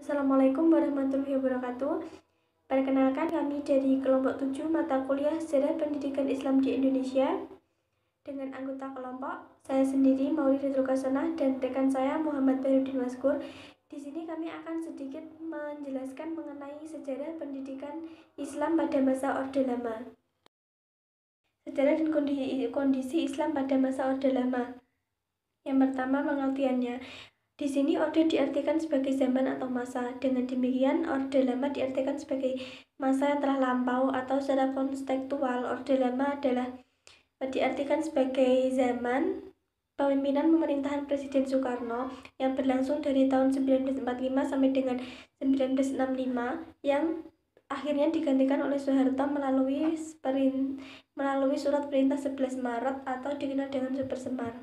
Assalamualaikum warahmatullahi wabarakatuh. Perkenalkan, kami dari kelompok 7 mata kuliah Sejarah Pendidikan Islam di Indonesia. Dengan anggota kelompok, saya sendiri Mauri Ridrukasana dan rekan saya Muhammad Bahrudin Maskur. Di sini kami akan sedikit menjelaskan mengenai sejarah pendidikan Islam pada masa Orde Lama. Sejarah dan kondisi Islam pada masa Orde Lama. Yang pertama, pengertiannya. Di sini orde diartikan sebagai zaman atau masa. Dengan demikian, orde lama diartikan sebagai masa yang telah lampau, atau secara konstekstual, orde lama adalah diartikan sebagai zaman pemimpinan pemerintahan Presiden Soekarno yang berlangsung dari tahun 1945 sampai dengan 1965 yang akhirnya digantikan oleh Soeharto melalui surat perintah 11 Maret atau dikenal dengan Super Semar.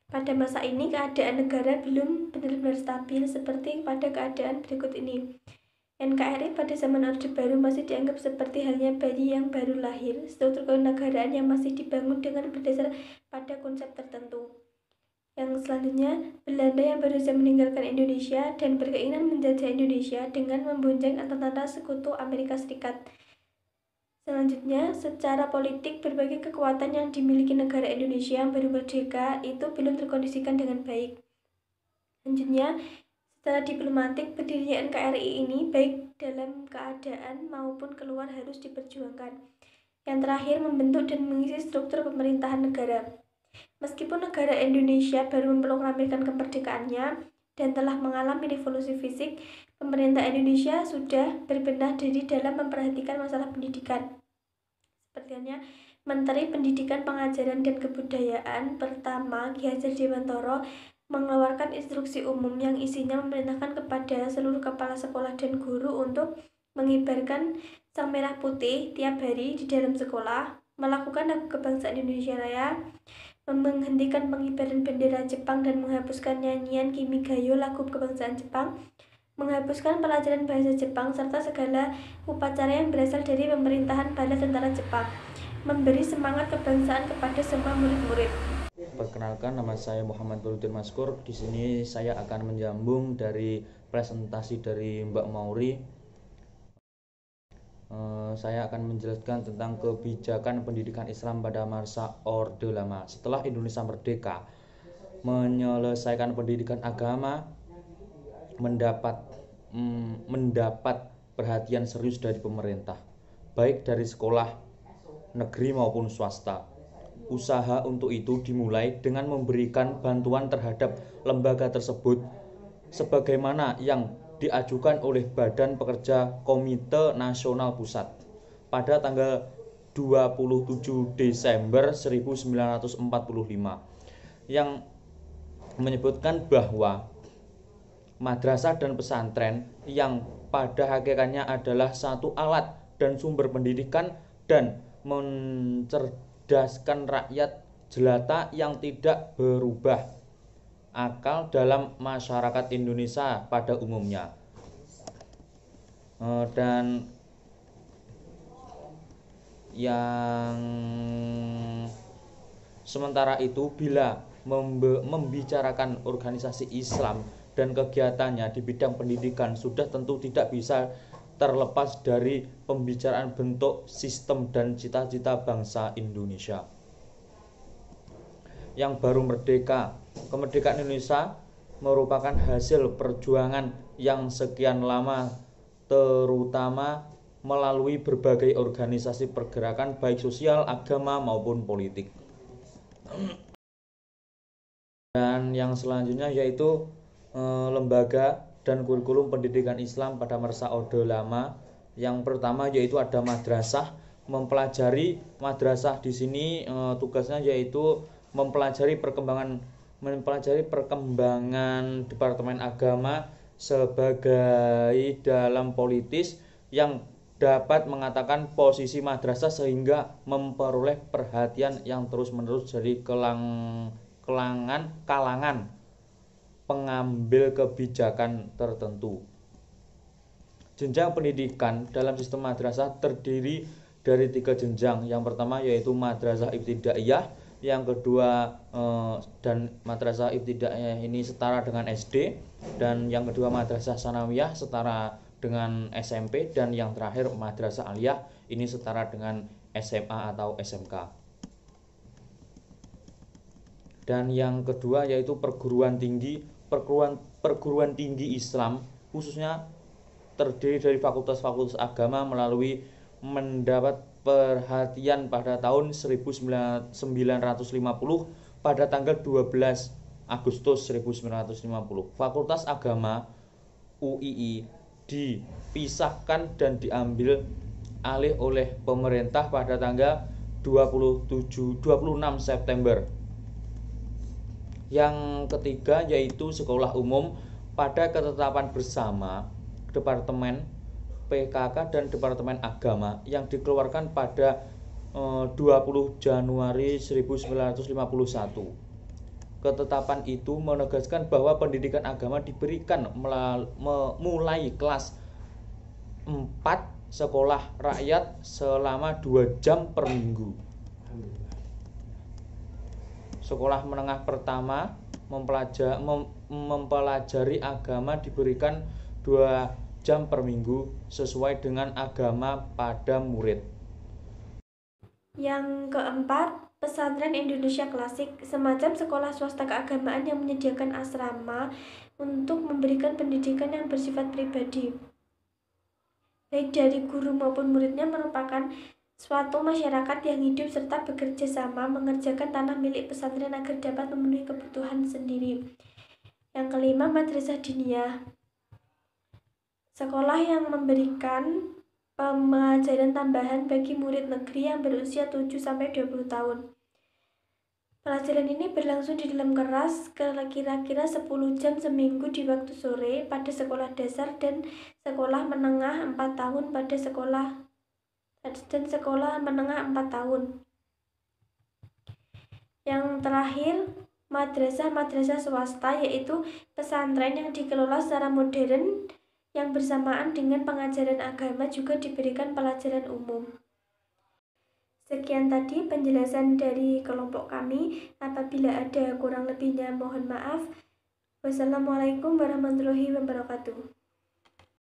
Pada masa ini, keadaan negara belum benar-benar stabil seperti pada keadaan berikut ini. NKRI pada zaman Orde Baru masih dianggap seperti halnya bayi yang baru lahir, struktur kenegaraan yang masih dibangun dengan berdasar pada konsep tertentu. Yang selanjutnya, Belanda yang baru saja meninggalkan Indonesia dan berkeinginan menjajah Indonesia dengan membonceng tentara sekutu Amerika Serikat. Selanjutnya, secara politik, berbagai kekuatan yang dimiliki negara Indonesia yang baru merdeka itu belum terkondisikan dengan baik. Selanjutnya, secara diplomatik, berdirinya NKRI ini baik dalam keadaan maupun keluar harus diperjuangkan. Yang terakhir, membentuk dan mengisi struktur pemerintahan negara. Meskipun negara Indonesia baru memproklamirkan kemerdekaannya dan telah mengalami revolusi fisik, pemerintah Indonesia sudah berbenah diri dalam memperhatikan masalah pendidikan. Seperti halnya Menteri Pendidikan, Pengajaran, dan Kebudayaan pertama, Ki Hajar Dewantoro, mengeluarkan instruksi umum yang isinya memerintahkan kepada seluruh kepala sekolah dan guru untuk mengibarkan sang merah putih tiap hari di dalam sekolah, melakukan lagu kebangsaan Indonesia Raya, menghentikan pengibaran bendera Jepang dan menghapuskan nyanyian Kimigayo lagu kebangsaan Jepang, menghapuskan pelajaran bahasa Jepang serta segala upacara yang berasal dari pemerintahan bala tentara Jepang, memberi semangat kebangsaan kepada semua murid-murid. Perkenalkan, nama saya Muhammad Bahrudin Maskur. Di sini saya akan menyambung dari presentasi dari Mbak Mauri. Saya akan menjelaskan tentang kebijakan pendidikan Islam pada masa Orde Lama. Setelah Indonesia merdeka, menyelesaikan pendidikan agama mendapat perhatian serius dari pemerintah, baik dari sekolah negeri maupun swasta. Usaha untuk itu dimulai dengan memberikan bantuan terhadap lembaga tersebut sebagaimana yang diajukan oleh Badan Pekerja Komite Nasional Pusat pada tanggal 27 Desember 1945 yang menyebutkan bahwa madrasah dan pesantren yang pada hakikatnya adalah satu alat dan sumber pendidikan dan mencerdaskan rakyat jelata yang tidak berubah akal dalam masyarakat Indonesia pada umumnya. Dan yang sementara itu, bila membicarakan organisasi Islam dan kegiatannya di bidang pendidikan sudah tentu tidak bisa terlepas dari pembicaraan bentuk, sistem, dan cita-cita bangsa Indonesia yang baru merdeka. Kemerdekaan Indonesia merupakan hasil perjuangan yang sekian lama, terutama melalui berbagai organisasi pergerakan baik sosial, agama maupun politik. Dan yang selanjutnya yaitu lembaga dan kurikulum pendidikan Islam pada masa Orde Lama. Yang pertama yaitu ada madrasah. Mempelajari madrasah di sini tugasnya yaitu mempelajari perkembangan Departemen Agama sebagai dalam politis yang dapat mengatakan posisi madrasah sehingga memperoleh perhatian yang terus-menerus dari kalangan pengambil kebijakan tertentu. Jenjang pendidikan dalam sistem madrasah terdiri dari 3 jenjang. Yang pertama yaitu madrasah ibtidaiyah, yang kedua dan madrasah ibtidaiyah ini setara dengan SD, dan yang kedua madrasah sanawiyah setara dengan SMP, dan yang terakhir madrasah aliyah ini setara dengan SMA atau SMK. Dan yang kedua yaitu perguruan tinggi Islam, khususnya terdiri dari fakultas-fakultas agama, melalui mendapat perhatian pada tahun 1950 pada tanggal 12 Agustus 1950. Fakultas Agama UII dipisahkan dan diambil alih oleh pemerintah pada tanggal 26 September. Yang ketiga yaitu sekolah umum pada ketetapan bersama Departemen PKK dan Departemen Agama yang dikeluarkan pada 20 Januari 1951. Ketetapan itu menegaskan bahwa pendidikan agama diberikan mulai kelas 4 sekolah rakyat selama 2 jam per minggu. Sekolah menengah pertama mempelajari agama diberikan 2 jam per minggu sesuai dengan agama pada murid. Yang keempat, pesantren Indonesia klasik, semacam sekolah swasta keagamaan yang menyediakan asrama untuk memberikan pendidikan yang bersifat pribadi, baik dari guru maupun muridnya, merupakan suatu masyarakat yang hidup serta bekerja sama mengerjakan tanah milik pesantren agar dapat memenuhi kebutuhan sendiri. Yang kelima, madrasah diniyah, sekolah yang memberikan pengajaran tambahan bagi murid negeri yang berusia 7-20 tahun. Pelajaran ini berlangsung di dalam kelas kira-kira 10 jam seminggu di waktu sore pada sekolah dasar dan sekolah menengah 4 tahun pada sekolah menengah 4 tahun. Yang terakhir, madrasah swasta, yaitu pesantren yang dikelola secara modern yang bersamaan dengan pengajaran agama juga diberikan pelajaran umum. Sekian tadi penjelasan dari kelompok kami. Apabila ada kurang lebihnya mohon maaf. Wassalamualaikum warahmatullahi wabarakatuh.